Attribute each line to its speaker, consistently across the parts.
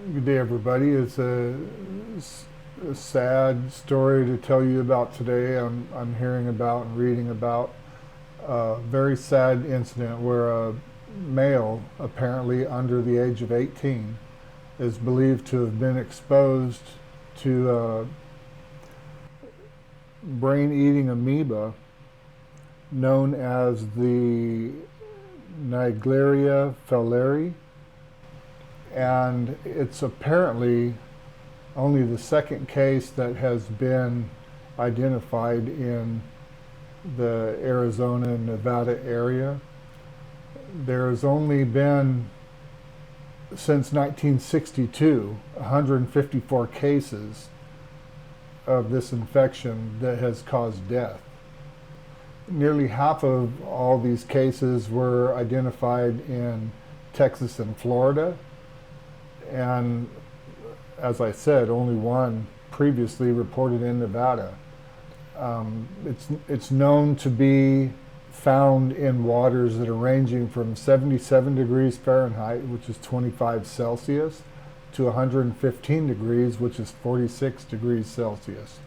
Speaker 1: Good day, everybody. It's a sad story to tell you about today. I'm hearing about and reading about a very sad incident where a male, apparently under the age of 18, is believed to have been exposed to brain-eating amoeba known as the Naegleria fowleri, and it's apparently only the second case that has been identified in the Arizona and Nevada area. There's only been, since 1962, 154 cases of this infection that has caused death. Nearly half of all these cases were identified in Texas and Florida, and as I said, only one previously reported in Nevada. It's known to be found in waters that are ranging from 77 degrees Fahrenheit, which is 25 Celsius, to 115 degrees, which is 46 degrees Celsius.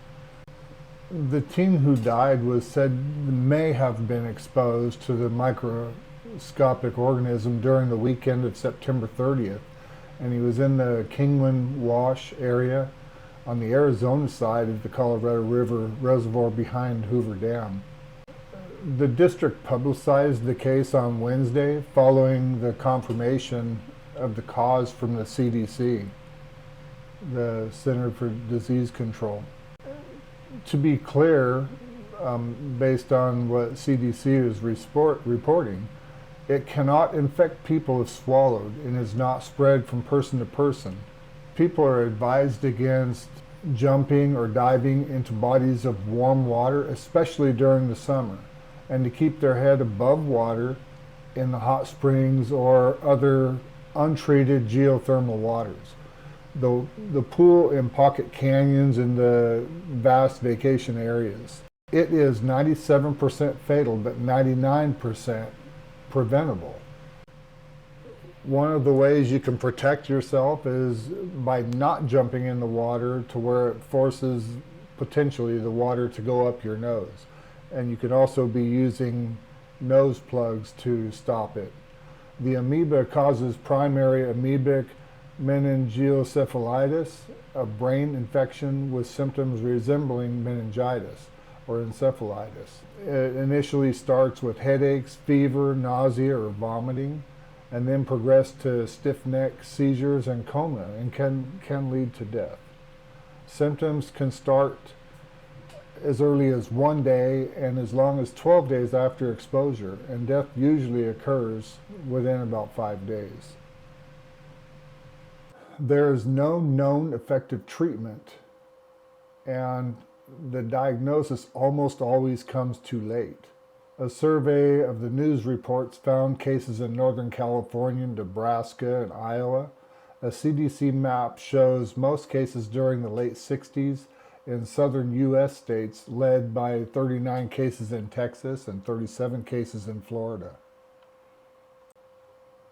Speaker 1: The teen who died was said may have been exposed to the microscopic organism during the weekend of September 30th, and he was in the Kingman Wash area on the Arizona side of the Colorado River reservoir behind Hoover Dam. The district publicized the case on Wednesday following the confirmation of the cause from the CDC, the Center for Disease Control. To be clear, based on what CDC is reporting, it cannot infect people if swallowed and is not spread from person to person. People are advised against jumping or diving into bodies of warm water, especially during the summer, and to keep their head above water in the hot springs or other untreated geothermal waters. The pool in pocket canyons in the vast vacation areas. It is 97% fatal, but 99% preventable. One of the ways you can protect yourself is by not jumping in the water to where it forces potentially the water to go up your nose. And you can also be using nose plugs to stop it. The amoeba causes primary amoebic meningioencephalitis, a brain infection with symptoms resembling meningitis or encephalitis. It initially starts with headaches, fever, nausea, or vomiting, and then progress to stiff neck, seizures, and coma, and can lead to death. Symptoms can start as early as 1 day and as long as 12 days after exposure, and death usually occurs within about 5 days. There is no known effective treatment, and the diagnosis almost always comes too late. A survey of the news reports found cases in Northern California, Nebraska, and Iowa. A CDC map shows most cases during the late 60s in southern U.S. states, led by 39 cases in Texas and 37 cases in Florida.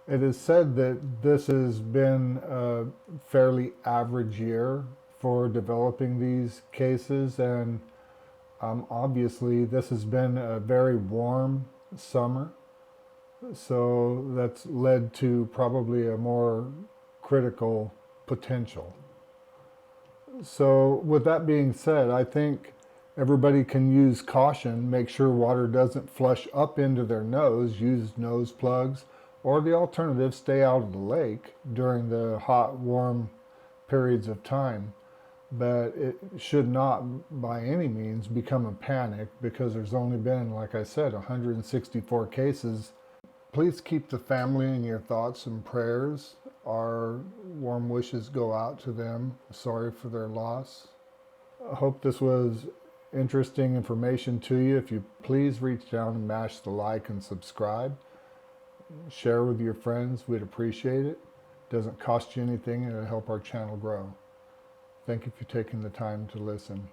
Speaker 1: It is said that this has been a fairly average year for developing these cases, and obviously this has been a very warm summer, so that's led to probably a more critical potential. So with that being said, I think everybody can use caution, make sure water doesn't flush up into their nose, use nose plugs, or the alternative, stay out of the lake during the hot, warm periods of time. But it should not by any means become a panic, because there's only been, like I said, 164 cases. Please keep the family in your thoughts and prayers. Our warm wishes go out to them. Sorry for their loss. I hope this was interesting information to you. If you please reach down and mash the like and subscribe. Share with your friends. We'd appreciate it. Doesn't cost you anything, and it'll help our channel grow. Thank you for taking the time to listen.